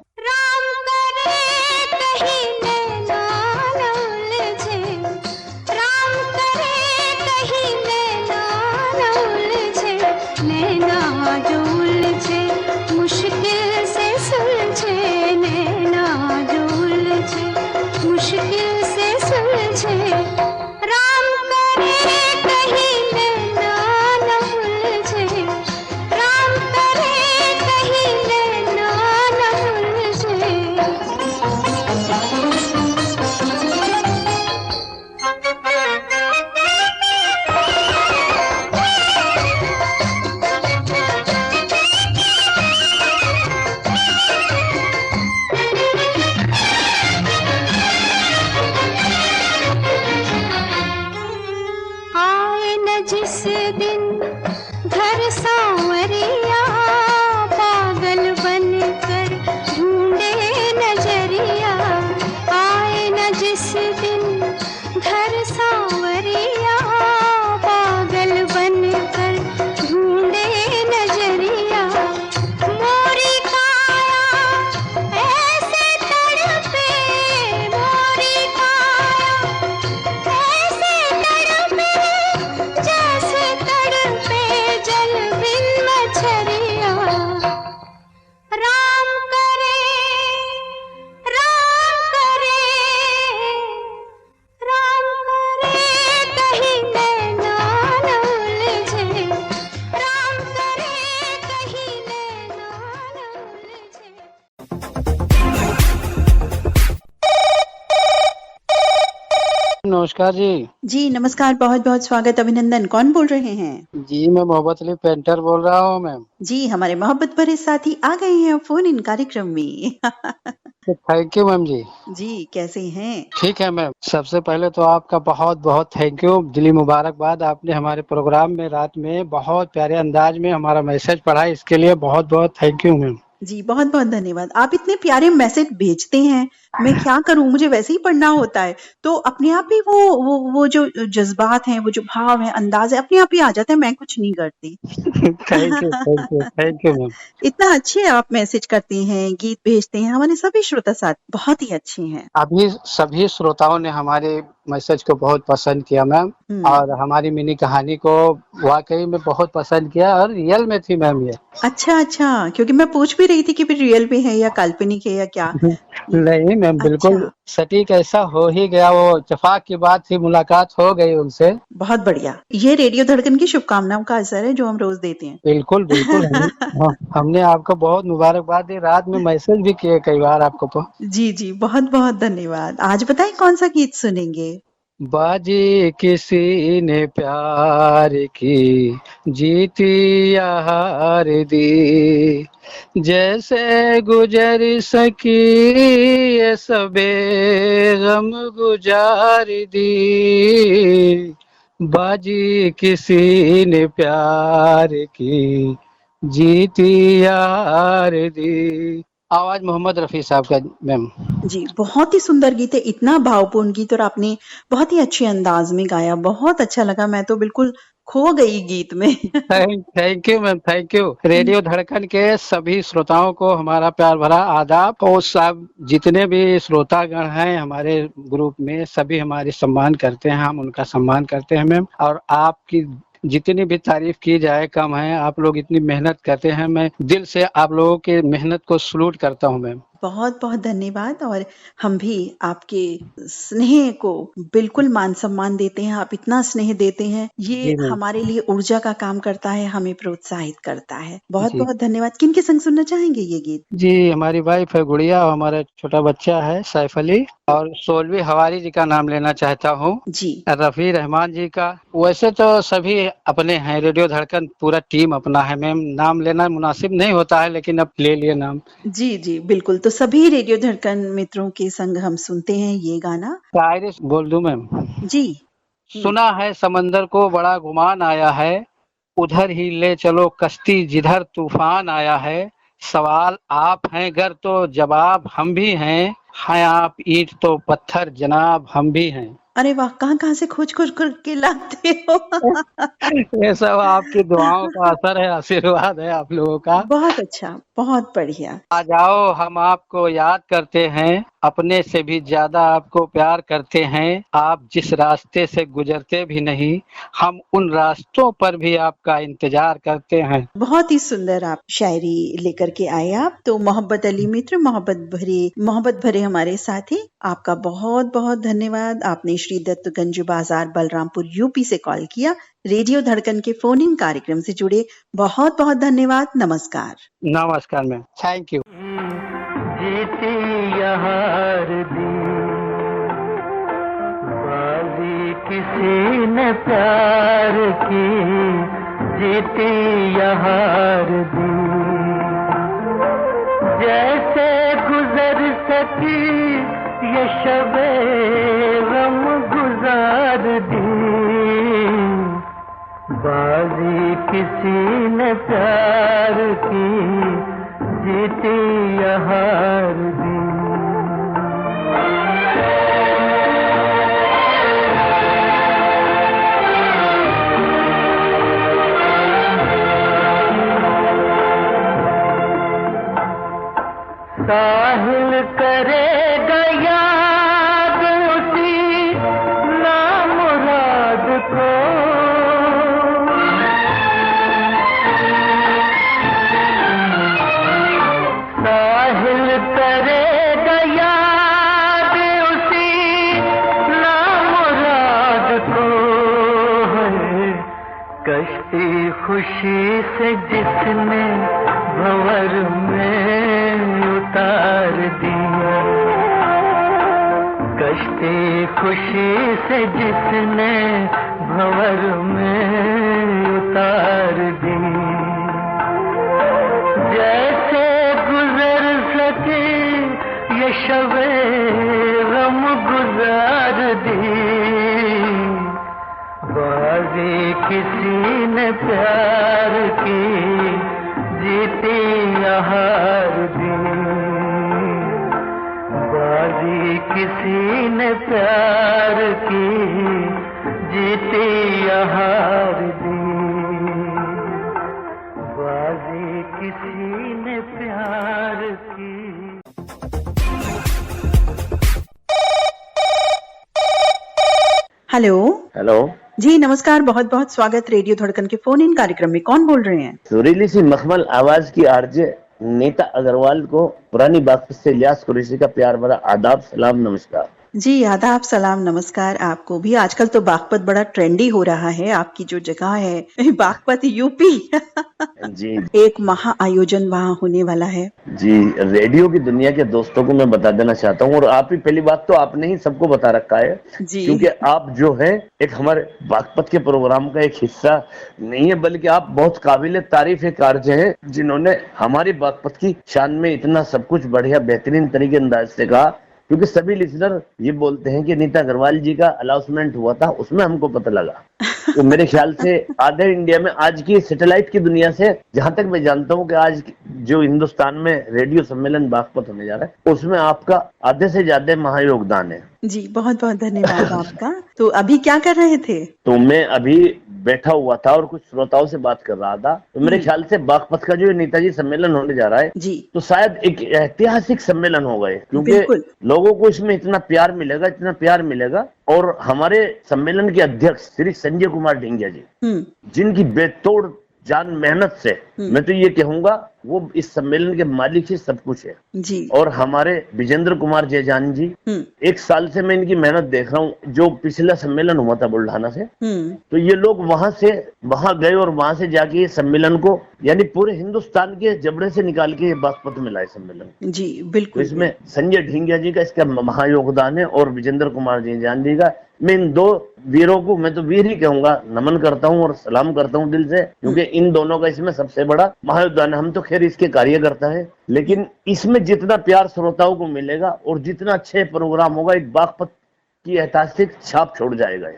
नमस्कार जी नमस्कार, बहुत बहुत स्वागत, अभिनंदन। कौन बोल रहे हैं? जी मैं मोहब्बत अली पेंटर बोल रहा हूँ मैम। जी हमारे मोहब्बत भरे साथी आ गए हैं फोन इन कार्यक्रम में। थैंक यू मैम जी। जी कैसे हैं? ठीक है मैम, सबसे पहले तो आपका बहुत बहुत थैंक यू, दिली मुबारकबाद। आपने हमारे प्रोग्राम में रात में बहुत प्यारे अंदाज में हमारा मैसेज पढ़ा, इसके लिए बहुत बहुत थैंक यू मैम। जी बहुत बहुत धन्यवाद। आप इतने प्यारे मैसेज भेजते हैं, मैं क्या करूं, मुझे वैसे ही पढ़ना होता है तो अपने आप ही वो जो जज्बात हैं, वो जो भाव है, अंदाज है, अपने आप ही आ जाता है, मैं कुछ नहीं करती। Thank you ma'am. इतना अच्छे आप मैसेज करते हैं, गीत भेजते हैं, हमारे सभी श्रोता साथ बहुत ही अच्छे हैं। अभी सभी श्रोताओं ने हमारे मैसेज को बहुत पसंद किया मैम, और हमारी मिनी कहानी को वाकई में बहुत पसंद किया और रियल में थी मैम ये। अच्छा, क्योंकि मैं पूछ भी रही थी कि फिर रियल में है या काल्पनिक है या क्या। नहीं मैम, बिल्कुल सटीक ऐसा हो ही गया, वो इत्तेफाक की बात थी, मुलाकात हो गई उनसे। बहुत बढ़िया, ये रेडियो धड़कन की शुभकामनाओं का असर है जो हम रोज देते हैं। बिल्कुल बिल्कुल। हमने आपको बहुत मुबारकबाद दी, रात में मैसेज भी किए कई बार आपको तो। जी बहुत बहुत धन्यवाद। आज बताएं कौन सा गीत सुनेंगे? बाजी किसी ने प्यार की जीती या हार दी, जैसे गुजर सकी ये सबे गम गुजार दी, बाजी किसी ने प्यार की जीती या हार दी। आवाज मोहम्मद रफी साहब का मैम। जी बहुत ही सुंदर गीत है, इतना भावपूर्ण गीत, और आपने बहुत ही अच्छे अंदाज में गाया, बहुत अच्छा लगा, मैं तो बिल्कुल खो गई गीत में। Thank you ma'am, thank you. Radio धड़कन के सभी श्रोताओं को हमारा प्यार भरा आदाब, और सब जितने भी श्रोतागण हैं हमारे ग्रुप में, सभी हमारी सम्मान करते हैं, हम उनका सम्मान करते हैं मैम। और आपकी जितनी भी तारीफ की जाए कम है। आप लोग इतनी मेहनत करते हैं, मैं दिल से आप लोगों के मेहनत को सलूट करता हूँ मैम। बहुत बहुत धन्यवाद। और हम भी आपके स्नेह को बिल्कुल मान सम्मान देते हैं। आप इतना स्नेह देते हैं, ये हमारे लिए ऊर्जा का काम करता है, हमें प्रोत्साहित करता है। बहुत बहुत धन्यवाद। किनके संग सुनना चाहेंगे ये गीत? जी, हमारी वाइफ है गुड़िया और हमारा छोटा बच्चा है सैफ अली, और सोलवी हवारी जी का नाम लेना चाहता हूँ जी, रफी रहमान जी का। वैसे तो सभी अपने हैं, रेडियो धड़कन पूरा टीम अपना है मैम, नाम लेना मुनासिब नहीं होता है लेकिन अब ले लिए नाम। जी जी बिल्कुल। तो सभी रेडियो धड़कन मित्रों के संग हम सुनते हैं ये गाना। शायरी बोल दूं मैम? जी। सुना है समंदर को बड़ा गुमान आया है, उधर ही ले चलो कश्ती जिधर तूफान आया है। सवाल आप हैं गर तो जवाब हम भी हैं आप ईंट तो पत्थर जनाब हम भी हैं। अरे वाह, कहाँ से खोज खोज करके लाते हो। ये सब आपकी दुआओं का असर है, आशीर्वाद है आप लोगों का। बहुत अच्छा, बहुत बढ़िया। आ जाओ हम आपको याद करते हैं, अपने से भी ज्यादा आपको प्यार करते हैं। आप जिस रास्ते से गुजरते भी नहीं, हम उन रास्तों पर भी आपका इंतजार करते हैं। बहुत ही सुंदर आप शायरी लेकर के आए आप। तो मोहब्बत अली मित्र, मोहब्बत भरे हमारे साथी, आपका बहुत बहुत धन्यवाद। आपने श्री दत्तगंज बाजार बलरामपुर यूपी से कॉल किया। रेडियो धड़कन के फोन इन कार्यक्रम से जुड़े बहुत बहुत धन्यवाद। नमस्कार। नमस्कार मैम, थैंक यू। जीती यहार दी बाजी किसी ने प्यार की, जीती यहार दी जैसे गुजर सकी ये शबे गम गुजार दी। बाजी किसी ने प्यार की, जीती यहार दी। साहिल करेगा याद उसी नामुराद को, साहिल करेगा याद उसी नामुराद को। है कश्ती खुशी से जिसने भंवर में उतार दी, कश्ती खुशी से जिसने भंवर में उतार दी। जैसे गुजर सके ये शबे गम गुजार दी। बाजी किसी ने प्यार की, जीती यहार दी। बाजी किसी ने प्यार की, जीती यहार दी। बाजी किसी ने प्यार की। हेलो। हेलो जी नमस्कार, बहुत बहुत स्वागत रेडियो धड़कन के फोन इन कार्यक्रम में। कौन बोल रहे हैं? सुरीली सी मखमल आवाज की आरजे नीता अग्रवाल को पुरानी बागपत से इलियास कुरैशी का प्यार भरा आदाब, सलाम, नमस्कार। जी आदाब, सलाम, नमस्कार आपको भी। आजकल तो बागपत बड़ा ट्रेंडी हो रहा है। आपकी जो जगह है बागपत यूपी जी, एक महा आयोजन वहाँ होने वाला है। जी, रेडियो की दुनिया के दोस्तों को मैं बता देना चाहता हूँ, और आप ही पहली बात तो आपने ही सबको बता रखा है जी, क्योंकि आप जो है एक हमारे बागपत के प्रोग्राम का एक हिस्सा नहीं है, बल्कि आप बहुत काबिल तारीफ एक आरजे हैं जिन्होंने हमारी बागपत की शान में इतना सब कुछ बढ़िया बेहतरीन तरीके अंदाज से कहा। क्योंकि सभी लिसनर ये बोलते हैं कि नीता अग्रवाल जी का अनाउंसमेंट हुआ था, उसमें हमको पता लगा। तो मेरे ख्याल से आधे इंडिया में आज की सैटेलाइट की दुनिया से, जहां तक मैं जानता हूं कि आज जो हिंदुस्तान में रेडियो सम्मेलन बागपत होने जा रहा है, उसमें आपका आधे से ज्यादा महायोगदान है। जी बहुत बहुत धन्यवाद आपका। तो अभी क्या कर रहे थे? तो मैं अभी बैठा हुआ था और कुछ श्रोताओं से बात कर रहा था, तो मेरे ख्याल से बागपत का जो नेताजी सम्मेलन होने जा रहा है जी, तो शायद एक ऐतिहासिक सम्मेलन होगा, क्योंकि लोगों को इसमें इतना प्यार मिलेगा। और हमारे सम्मेलन के अध्यक्ष श्री संजय कुमार ढिंगिया जी, जिनकी बेतोड़ जान मेहनत से, मैं तो ये कहूंगा वो इस सम्मेलन के मालिक ही सब कुछ है जी। और हमारे विजेंद्र कुमार जयजान जी, 1 साल से मैं इनकी मेहनत देख रहा हूँ, जो पिछला सम्मेलन हुआ था बुल्ढाना से, तो ये लोग वहां गए और वहां से जाके सम्मेलन को यानी पूरे हिंदुस्तान के जबड़े से निकाल के बागपत में लाए सम्मेलन जी। बिल्कुल, तो इसमें संजय ढिंगिया जी का इसका महायोगदान है और विजेंद्र कुमार जयजान जी का। मैं इन 2 वीरों को, मैं तो वीर ही कहूंगा, नमन करता हूं और सलाम करता हूं दिल से, क्योंकि इन दोनों का इसमें सबसे बड़ा महायोगदान है। हम तो खैर इसके कार्यकर्ता है, लेकिन इसमें जितना प्यार श्रोताओं को मिलेगा और जितना अच्छे प्रोग्राम होगा, एक बागपत की ऐतिहासिक छाप छोड़ जाएगा।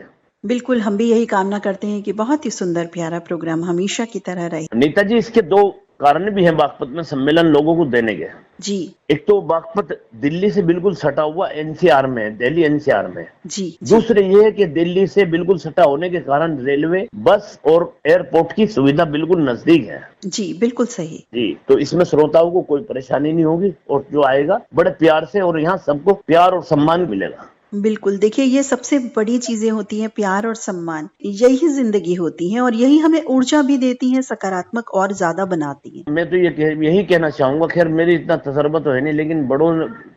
बिल्कुल, हम भी यही कामना करते हैं कि बहुत ही सुंदर प्यारा प्रोग्राम हमेशा की तरह रहे। नेताजी, इसके 2 कारण भी हैं बागपत में सम्मेलन लोगों को देने के जी। एक तो बागपत दिल्ली से बिल्कुल सटा हुआ एनसीआर में, दिल्ली एनसीआर में जी। दूसरे ये है कि दिल्ली से बिल्कुल सटा होने के कारण रेलवे, बस और एयरपोर्ट की सुविधा बिल्कुल नजदीक है जी। बिल्कुल सही जी। तो इसमें श्रोताओं को कोई परेशानी नहीं होगी और जो आएगा बड़े प्यार से, और यहाँ सबको प्यार और सम्मान मिलेगा। बिल्कुल, देखिए ये सबसे बड़ी चीजें होती हैं, प्यार और सम्मान, यही जिंदगी होती है और यही हमें ऊर्जा भी देती है, सकारात्मक और ज्यादा बनाती है। मैं तो यही कहना चाहूंगा, खैर मेरी इतना तजर्बा तो है नहीं, लेकिन बड़ों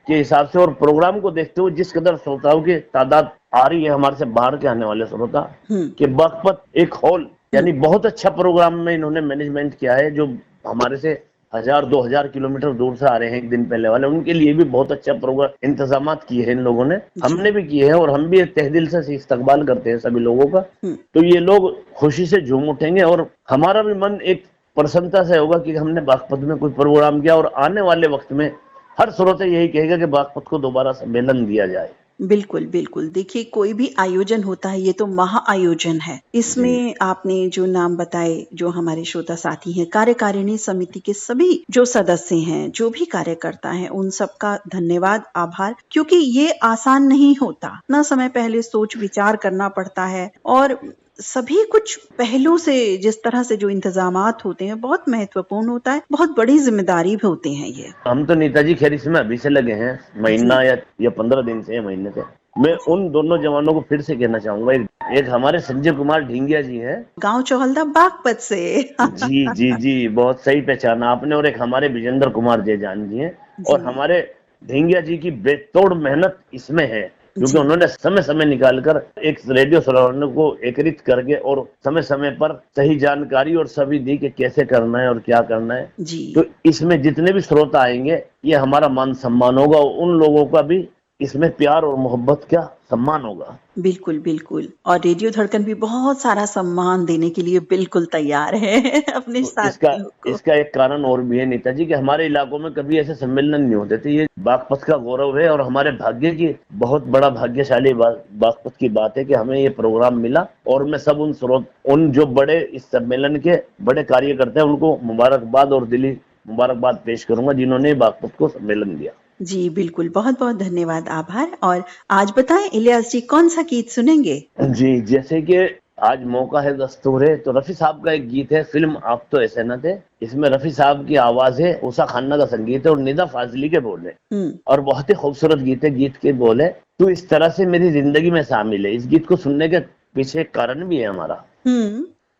के हिसाब से और प्रोग्राम को देखते हुए जिस कदर श्रोताओं की तादाद आ रही है हमारे से बाहर के आने वाले श्रोता, कि बागपत एक हॉल यानी बहुत अच्छा प्रोग्राम में इन्होंने मैनेजमेंट किया है। जो हमारे से 1000-2000 किलोमीटर दूर से आ रहे हैं एक दिन पहले वाले, उनके लिए भी बहुत अच्छा प्रोग्राम इंतजाम किए हैं इन लोगों ने, हमने भी किए हैं और हम भी तहे दिल से इस्तकबाल करते हैं सभी लोगों का। तो ये लोग खुशी से झूम उठेंगे और हमारा भी मन एक प्रसन्नता से होगा कि हमने बागपत में कोई प्रोग्राम किया, और आने वाले वक्त में हर श्रोता यही कहेगा कि बागपत को दोबारा सम्मेलन दिया जाए। बिल्कुल बिल्कुल, देखिए कोई भी आयोजन होता है, ये तो महा आयोजन है। इसमें आपने जो नाम बताए, जो हमारे श्रोता साथी हैं, कार्यकारिणी समिति के सभी जो सदस्य हैं, जो भी कार्यकर्ता हैं, उन सबका धन्यवाद, आभार, क्योंकि ये आसान नहीं होता ना, समय पहले सोच विचार करना पड़ता है और सभी कुछ पहलू से जिस तरह से जो इंतजामात होते हैं बहुत महत्वपूर्ण होता है, बहुत बड़ी जिम्मेदारी भी होते हैं ये। हम तो नेताजी खैर इसमें अभी से लगे हैं, महीना या 15 दिन से, महीने से। मैं उन दोनों जवानों को फिर से कहना चाहूंगा, एक हमारे संजय कुमार ढिंगिया जी हैं, गांव चौहल्दा बागपत से जी जी जी, बहुत सही पहचाना आपने, और एक हमारे विजेंद्र कुमार जयजान जी हैं, और हमारे ढिंगिया जी की बेतोड़ मेहनत इसमें है, क्योंकि उन्होंने समय समय निकालकर एक रेडियो श्रोताओं को एकत्रित करके और समय समय पर सही जानकारी और सभी दी कि कैसे करना है और क्या करना है जी। तो इसमें जितने भी श्रोता आएंगे ये हमारा मान सम्मान होगा, उन लोगों का भी इसमें प्यार और मोहब्बत का सम्मान होगा। बिल्कुल बिल्कुल, और रेडियो धड़कन भी बहुत सारा सम्मान देने के लिए बिल्कुल तैयार है अपने साथियों को। इसका एक कारण और भी है नेताजी, कि हमारे इलाकों में कभी ऐसे सम्मेलन नहीं होते थे। ये बागपत का गौरव है और हमारे भाग्य की बहुत बड़ा भाग्यशाली बागपत की बात है कि हमें ये प्रोग्राम मिला, और मैं सब उन जो बड़े इस सम्मेलन के बड़े कार्यकर्ता हैं उनको मुबारकबाद और दिली मुबारकबाद पेश करूंगा जिन्होंने बागपत को सम्मेलन दिया। जी बिल्कुल, बहुत बहुत धन्यवाद, आभार। और आज बताएं इलियास जी, कौन सा गीत सुनेंगे? जी, जैसे कि आज मौका है, दस्तूर है, तो रफी साहब का एक गीत है, फिल्म आप तो ऐसे न थे। इसमें रफी साहब की आवाज है, उषा खन्ना का संगीत है और निदा फाजली के बोल है, और बहुत ही खूबसूरत गीत है। गीत के बोल है, तू इस तरह से मेरी जिंदगी में शामिल है। इस गीत को सुनने के पीछे एक कारण भी है हमारा,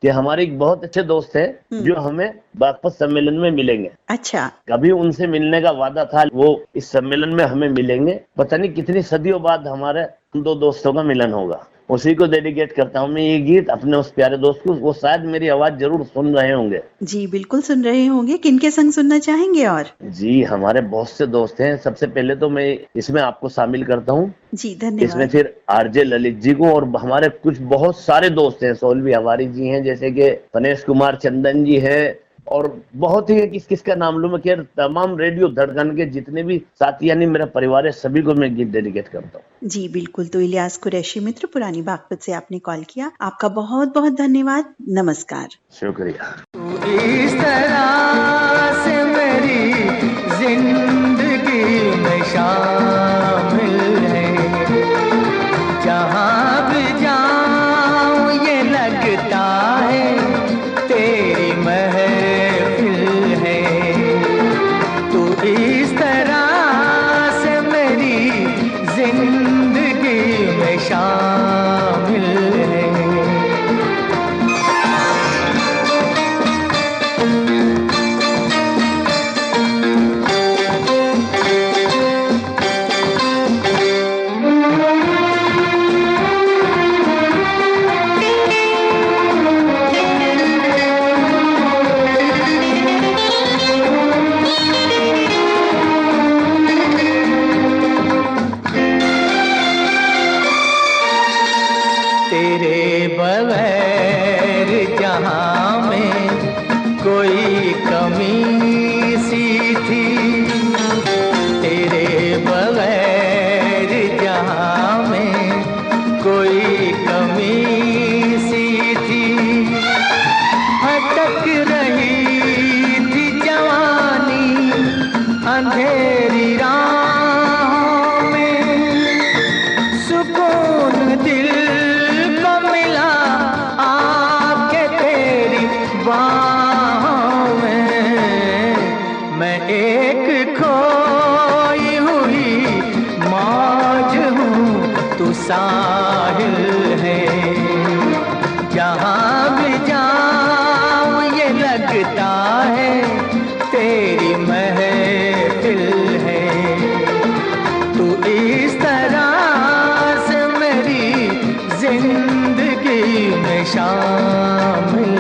कि हमारे एक बहुत अच्छे दोस्त है जो हमें बागपत सम्मेलन में मिलेंगे। अच्छा, कभी उनसे मिलने का वादा था, वो इस सम्मेलन में हमें मिलेंगे। पता नहीं कितनी सदियों बाद हमारे दो दोस्तों का मिलन होगा, उसी को डेडिकेट करता हूँ मैं ये गीत अपने उस प्यारे दोस्त को। वो शायद मेरी आवाज जरूर सुन रहे होंगे। जी बिल्कुल सुन रहे होंगे। किनके संग सुनना चाहेंगे? और जी, हमारे बहुत से दोस्त हैं। सबसे पहले तो मैं इसमें आपको शामिल करता हूँ। जी धन्यवाद। इसमें फिर आरजे ललित जी को, और हमारे कुछ बहुत सारे दोस्त हैं, सोलवी हवारी जी हैं, जैसे कि गणेश कुमार चंदन जी है, और बहुत ही किसका नाम लूं मैं, खैर तमाम रेडियो धड़कन के जितने भी साथी यानी मेरा परिवार है, सभी को मैं गीत डेडिकेट करता हूँ। जी बिल्कुल। तो इलियास कुरैशी मित्र, पुरानी बागपत से आपने कॉल किया, आपका बहुत बहुत धन्यवाद। नमस्कार। शुक्रिया। इस तरह से मेरी जिंदगी में शामिल है, जहाँ भी जाऊँ ये लगता शामिल है। तेरे बगैर जहां में कोई कमी सी थी, तेरे बगैर जहां में कोई कमी सी थी। भटक रही थी जवानी अंधेरी राहों में, सुकून दिल मिला आके तेरी बाहों में। मैं एक खोई हुई मौज हूँ, तू साहिल है। जहाँ भी जाऊँ ये लगता है तेरी महफिल है। तू इस तरह से मेरी जिंदगी में शामिल